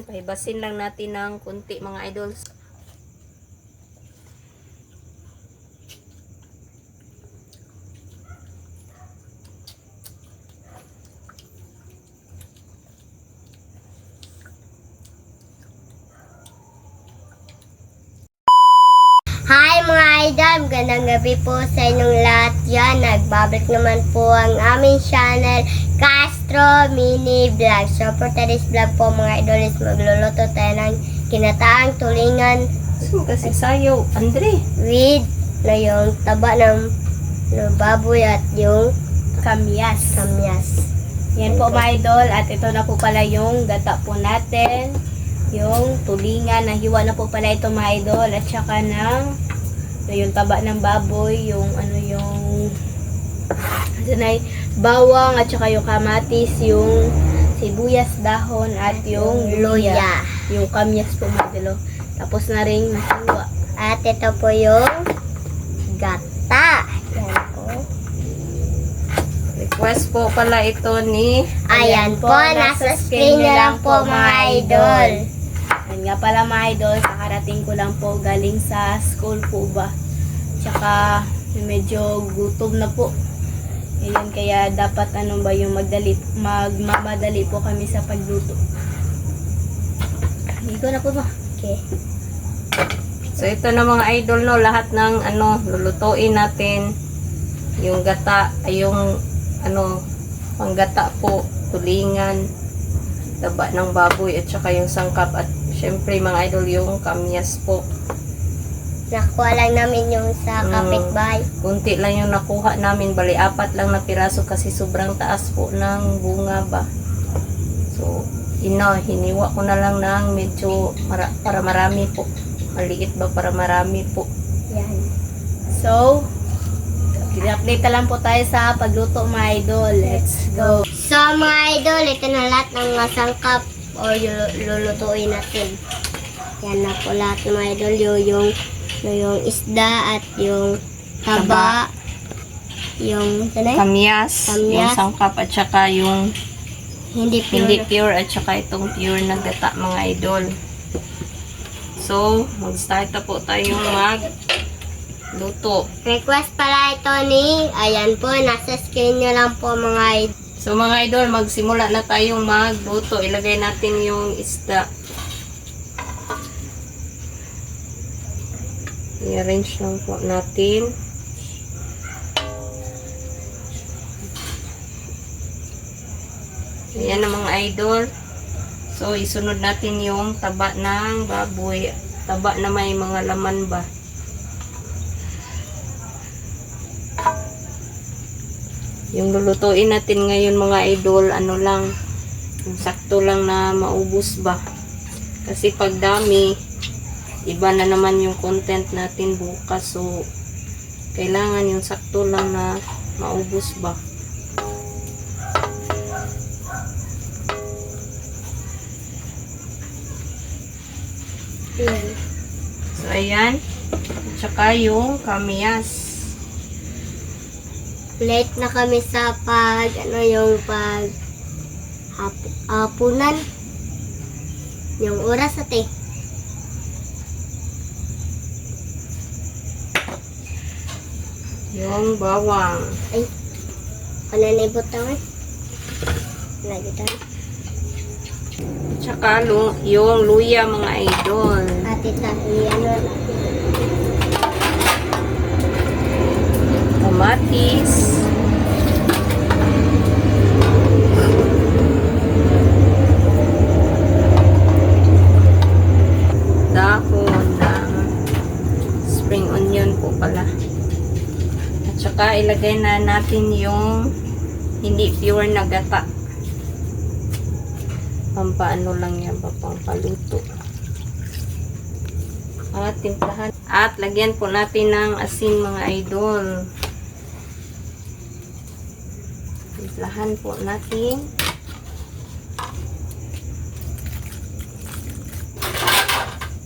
Ayan, pahibasin lang natin ng kunti mga idols. Hi mga idol! Magandang gabi po sa inyong lahat yan. Nagbabalik naman po ang aming channel, Castro Mini Vlog. So for today's vlog po mga idol is magluluto tayo ng kinataang tulingan Kasi sayo, Andre. with na yung taba ng baboy at yung Kamyas. kamyas. Yan po mga idol. At ito na po pala yung gata po natin. Yung tulingan. Nahiwa na po pala ito mga idol. At saka ng yung taba ng baboy. Yung bawang at saka yung kamatis. Yung sibuyas dahon at yung luya. Yung kamyas po mga idol. Tapos na rin nahiwa. At ito po yung gata. Yan po. Request po pala ito ni... Ayan po, nasa screen nyo lang po mga idol. Yan nga pala mga idol, kakarating ko lang po galing sa school po ba. Tsaka medyo gutom na po. Ayan, kaya dapat yung magmamadali po kami sa pagluto. Higo na po ba? Okay. So ito na mga idol no, lahat ng lulutuin natin. Yung gata, yung panggata po, tulingan, taba ng baboy at saka yung sangkap at syempre mga idol yung kamyas po. Nakuha lang namin yung sa kapitbahay. Kunti lang yung nakuha namin, bali 4 lang na piraso kasi sobrang taas po ng bunga ba. So hiniwa ko na lang ng medyo para marami po. Maliit ba para marami po. Yan. So update lang po tayo sa pagluto mga idol. Let's go. So mga idol, ito na lahat ng mga sangkap o lulutuin natin. Yan na po lahat ng mga idol. Yung isda at yung taba. Yung Kamyas, yung sangkap at saka yung hindi hindi pure. pure at saka itong pure na gata mga idol. So, mag-start na po tayong magluto. Request pala ito ni, ayan po, nasa screen nyo lang po mga idol. So mga idol, magsimula na tayong magluto. Ilagay natin yung isda. I-arrange lang po natin. Ayan na mga idol. So isunod natin yung taba ng baboy. Taba na may mga laman ba. Yung lulutuin natin ngayon mga idol, sakto lang na maubos ba. Kasi pag dami, iba na naman yung content natin bukas. So, kailangan yung sakto lang na maubos ba. So, ayan. At saka yung kamyas. Late na kami sa hapunan. Yung oras ate. Yung bawang. Ay, pananibot naman. Lagi tayo. Tsaka yung luya mga idol. Ate tayo, Kamatis. Dahon ng spring onion po pala. At saka ilagay na natin yung hindi pure na gata. Pampaano lang yan, pampaluto. At timplahan. At lagyan po natin ng asin mga idol. Timplahan po natin.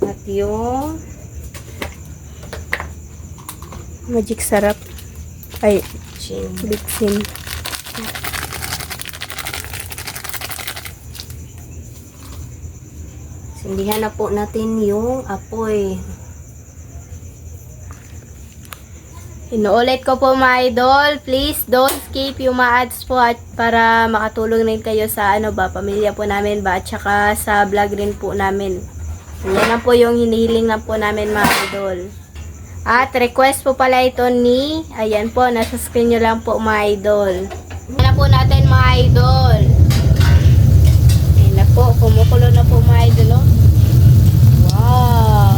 At yung Magic sarap. Ay, chin. bitsin. Sindihan na po natin yung apoy. Inuulit ko po mga idol, please don't skip yung mga ads po at para makatulong rin kayo sa pamilya po namin at saka sa vlog rin po namin. Yan lang po yung hinihiling lang po namin mga idol. At request po pala ito ni, ayan po, nasa screen nyo lang po mga idol. Yan na po natin mga idol. Ayan na po, kumukulo na po mga idol. Oh. Wow!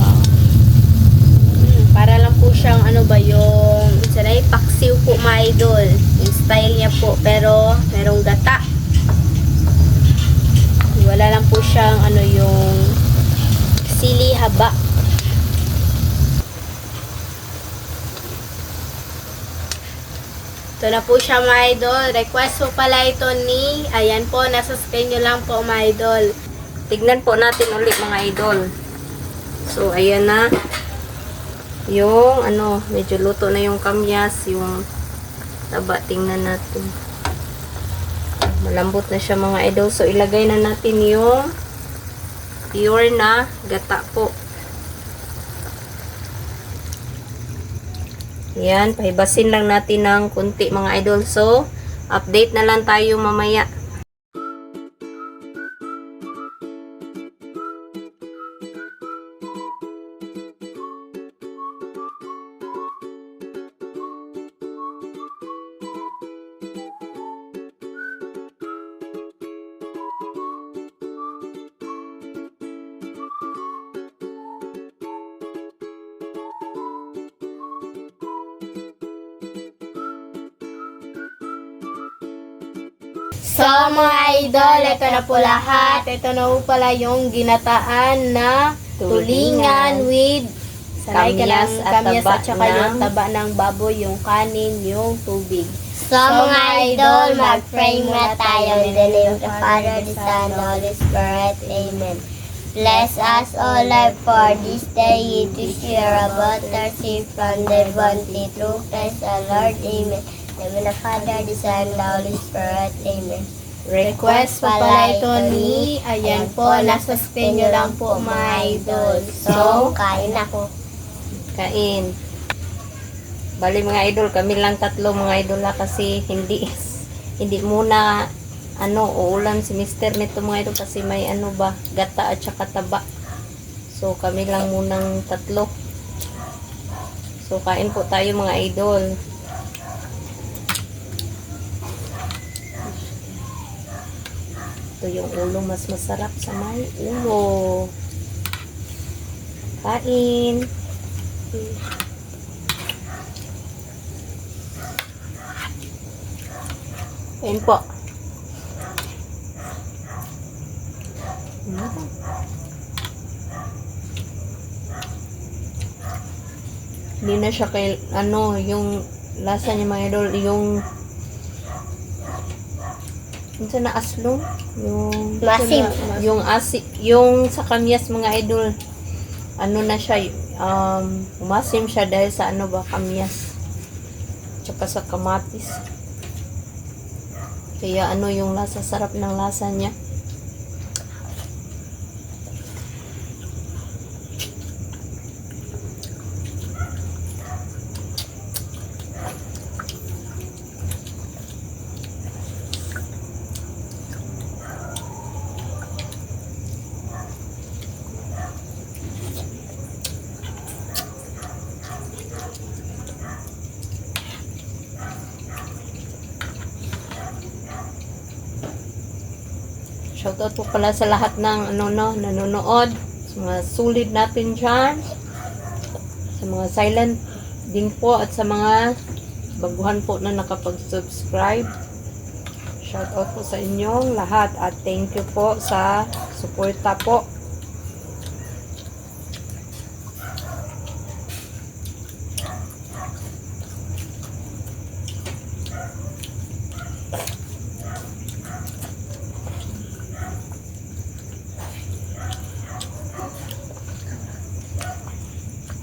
Para lang po siyang yung sanay paksiw po mga idol. Yung style niya po, pero merong gata. Wala lang po siyang yung sili haba. Ito na po siya mga idol. Request po pala ito ni, ayan po, nasa screen nyo lang po mga idol. Tignan po natin ulit mga idol. So, ayan na. Yung, medyo luto na yung kamyas. Yung taba, tingnan natin. Malambot na siya mga idol. So, ilagay na natin yung pure na gata po. Yan, pahibasin lang natin ng kunti mga idol. So, update na lang tayo mamaya. So mga idol, ito na po lahat. Ito na po pala yung ginataan na tulingan with Kamyas at kamyas taba at saka yung ng- taba ng baboy, yung kanin, yung tubig. So mga idol, mag-pray muna tayo in the name of the Father, the Son, the Holy Spirit. Amen. Bless us, O Lord, for this day to share about our sin from the bounty through Christ our Lord. Amen. In the name of the Father, the Son, the Holy Spirit. Amen. Request po pala ito ni, ayan po, nasa screen nyo lang po mga idol. So, kain ako. Kain. Bali mga idol, kami lang tatlo mga idol kasi hindi muna uulam si mister nito mga idol kasi may gata at saka taba. So kami lang munang tatlo. So kain po tayo mga idol. Ito yung ulo, mas masarap sa may ulo. Kain. Ayan po. Hindi na siya yung lasa niya mga idol, yung na aslong, Masim. yung sa kamyas mga idol, na siya, umasim siya dahil sa kamyas, tsaka sa kamatis. Kaya yung lasa, sarap ng lasa niya. Shoutout po pala sa lahat ng nanonood, sa mga solid natin dyan, sa mga silent din po at sa mga baguhan po na nakapag-subscribe. Shoutout po sa inyong lahat at thank you po sa suporta po.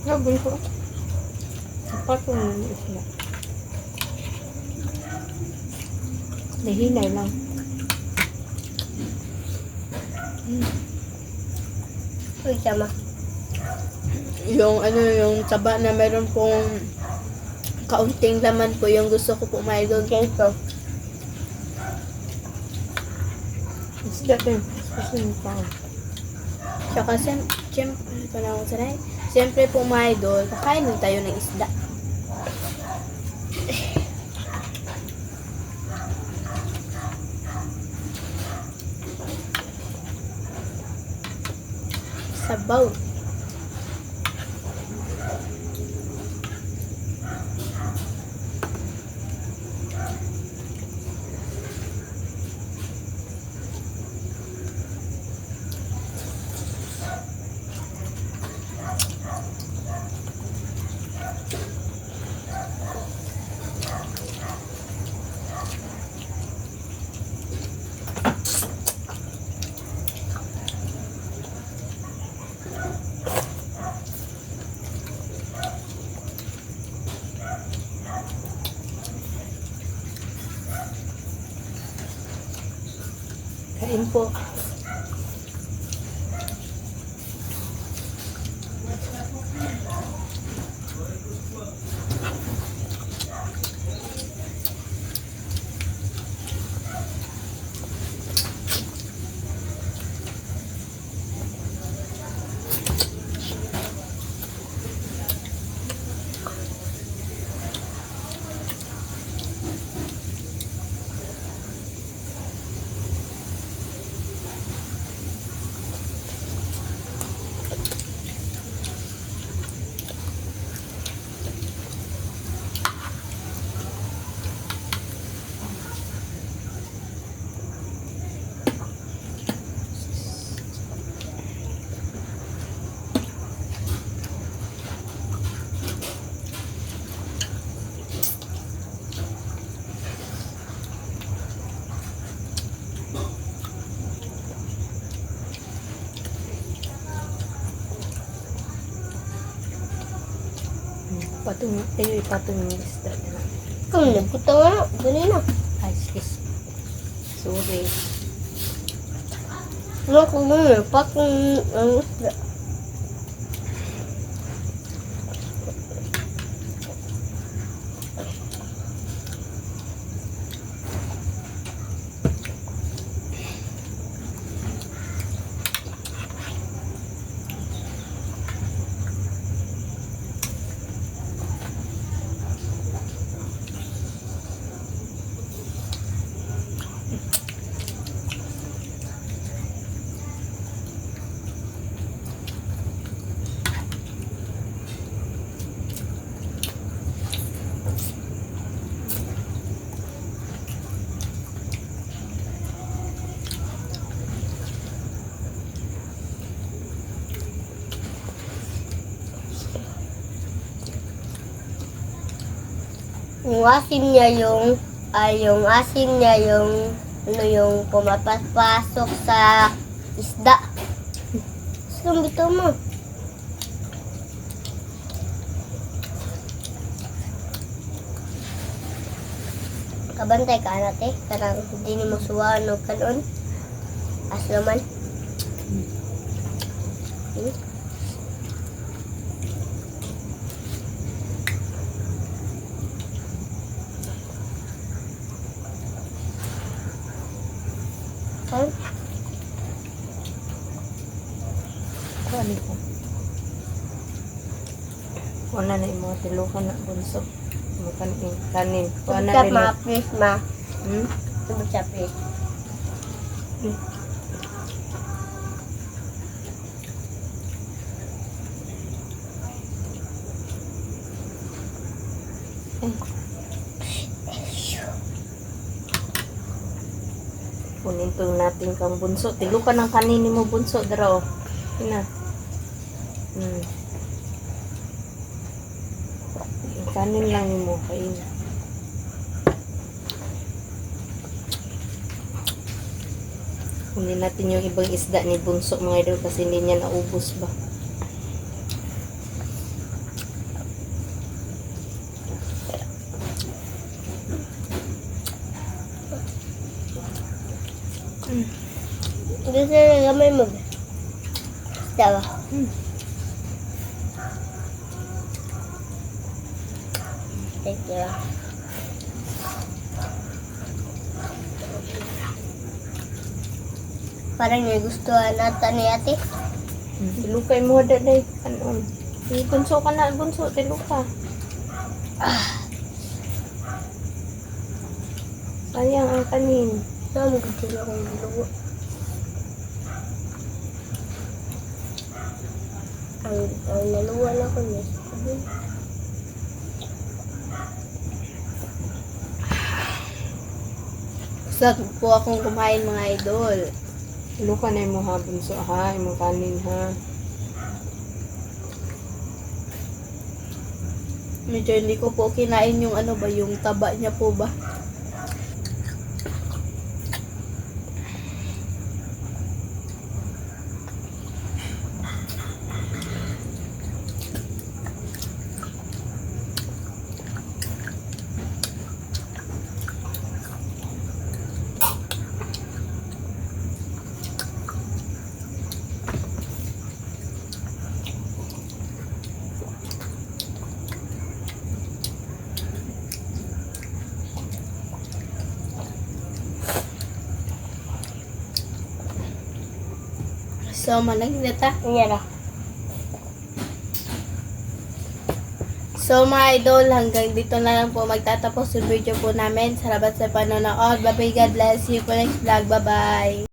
Sabi ko, sapat ko na sila. Nahinay lang. Uy, sama. Yung ano, yung taba na meron pong kaunting laman po yung gusto ko po mga idol. Ganito. Isda din. Tsaka siyempre, panahon sanay. Siyempre po mga idol, kakain din tayo ng isda. Sabaw. Kain po. Patong, tayo ipatong yung isda na. Kung nagkuta nga, ganun na. Ay, excuse. Sorry. Ano kung ganun, patong ang isda. Yung asim niya yung asim niya yung pumapasok sa isda. Sumbito mo. Kabantay ka nate, karang hindi ni mo suwaan o kanon. Aslaman. Huh? Kuha ko. Kuha na yung mga tilukan na bunso. Mga kanin. Kuha na Subscribe rin. mga please ma. Hmm? Subscribe please. Kunin to natin kang bunso. Tilukan ng kanin mo bunso. Daraw. Ina. Yung kanin lang mo. Kain. Kunin natin yung ibang isda ni bunso mga idol kasi hindi niya naubos ba. Gusto na gamay mo. Isda ba? Thank you. Parang nagustuhan nata ni ate. Tilukay mo daday. Ano? Bunso ka na, bunso. Tiluka. Sayang ang kanin. Naman ko sila akong luwa. Ang naluwa na ko niya. Gusto po akong kumain mga idol. Tiluka na mo ha, bunso ha. Imong kanin ha. Medyo hindi ko po kinain yung ano ba, yung taba niya po ba. So, managinata. Yan na. So, mga idol, hanggang dito na lang po magtatapos yung video po namin. Salamat sa panonood. Bye-bye. God bless you po next vlog. Bye-bye.